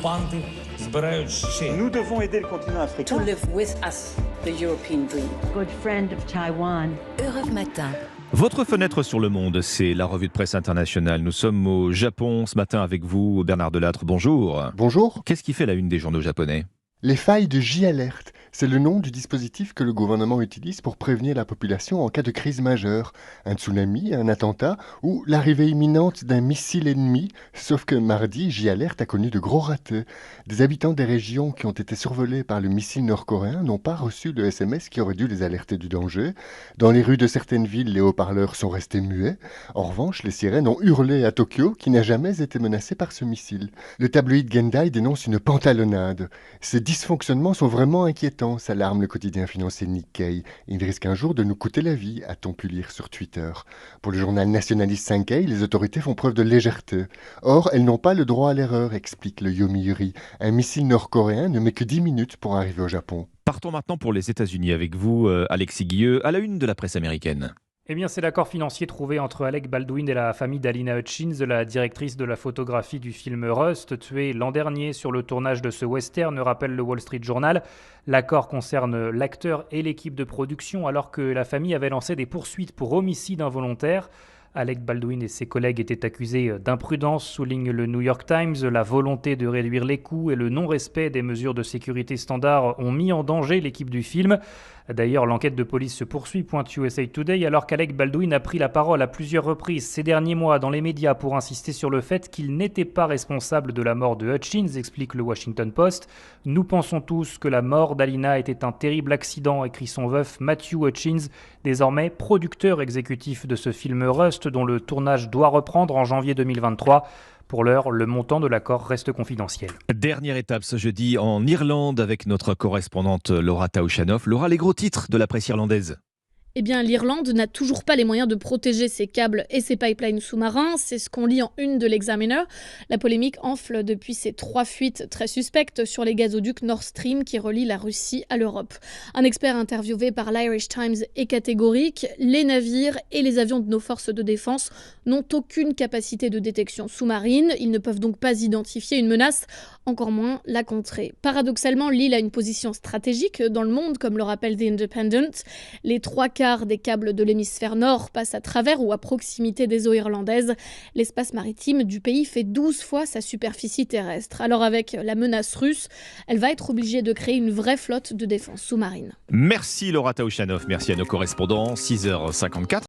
Nous devons aider le continent africain. To live with us, the European dream. Good friend of Taiwan. Europe Matin. Votre fenêtre sur le monde, c'est la revue de presse internationale. Nous sommes au Japon ce matin avec vous, Bernard Delattre. Bonjour. Bonjour. Qu'est-ce qui fait la une des journaux japonais ? Les failles de J-Alert, c'est le nom du dispositif que le gouvernement utilise pour prévenir la population en cas de crise majeure. Un tsunami, un attentat ou l'arrivée imminente d'un missile ennemi. Sauf que mardi, J-Alert a connu de gros ratés. Des habitants des régions qui ont été survolées par le missile nord-coréen n'ont pas reçu de SMS qui aurait dû les alerter du danger. Dans les rues de certaines villes, les haut-parleurs sont restés muets. En revanche, les sirènes ont hurlé à Tokyo, qui n'a jamais été menacé par ce missile. Le tabloïd Gendai dénonce une pantalonnade. Ces dysfonctionnements sont vraiment inquiétants, s'alarme le quotidien financier Nikkei. Ils risquent un jour de nous coûter la vie, a-t-on pu lire sur Twitter. Pour le journal nationaliste Sankei, les autorités font preuve de légèreté. Or, elles n'ont pas le droit à l'erreur, explique le Yomiuri. Un missile nord-coréen ne met que 10 minutes pour arriver au Japon. Partons maintenant pour les États-Unis avec vous, Alexis Guilleux, à la une de la presse américaine. Eh bien, c'est l'accord financier trouvé entre Alec Baldwin et la famille d'Alina Hutchins, la directrice de la photographie du film Rust, tuée l'an dernier sur le tournage de ce western, rappelle le Wall Street Journal. L'accord concerne l'acteur et l'équipe de production, alors que la famille avait lancé des poursuites pour homicide involontaire. Alec Baldwin et ses collègues étaient accusés d'imprudence, souligne le New York Times. La volonté de réduire les coûts et le non-respect des mesures de sécurité standards ont mis en danger l'équipe du film. D'ailleurs, l'enquête de police se poursuit, pointe USA Today, alors qu'Alec Baldwin a pris la parole à plusieurs reprises ces derniers mois dans les médias pour insister sur le fait qu'il n'était pas responsable de la mort de Hutchins, explique le Washington Post. « Nous pensons tous que la mort d'Alina était un terrible accident », écrit son veuf Matthew Hutchins, désormais producteur exécutif de ce film Rust, dont le tournage doit reprendre en janvier 2023. Pour l'heure, le montant de l'accord reste confidentiel. Dernière étape ce jeudi en Irlande avec notre correspondante Laura Taouchanoff. Laura, les gros titres de la presse irlandaise. Eh bien, l'Irlande n'a toujours pas les moyens de protéger ses câbles et ses pipelines sous-marins. C'est ce qu'on lit en une de l'Examiner. La polémique enfle depuis ces 3 fuites très suspectes sur les gazoducs Nord Stream qui relient la Russie à l'Europe. Un expert interviewé par l'Irish Times est catégorique. Les navires et les avions de nos forces de défense n'ont aucune capacité de détection sous-marine. Ils ne peuvent donc pas identifier une menace, encore moins la contrer. Paradoxalement, l'île a une position stratégique dans le monde, comme le rappelle The Independent. Les 3/4 des câbles de l'hémisphère nord passent à travers ou à proximité des eaux irlandaises. L'espace maritime du pays fait 12 fois sa superficie terrestre. Alors avec la menace russe, elle va être obligée de créer une vraie flotte de défense sous-marine. Merci Laura Taouchanoff, merci à nos correspondants, 6h54.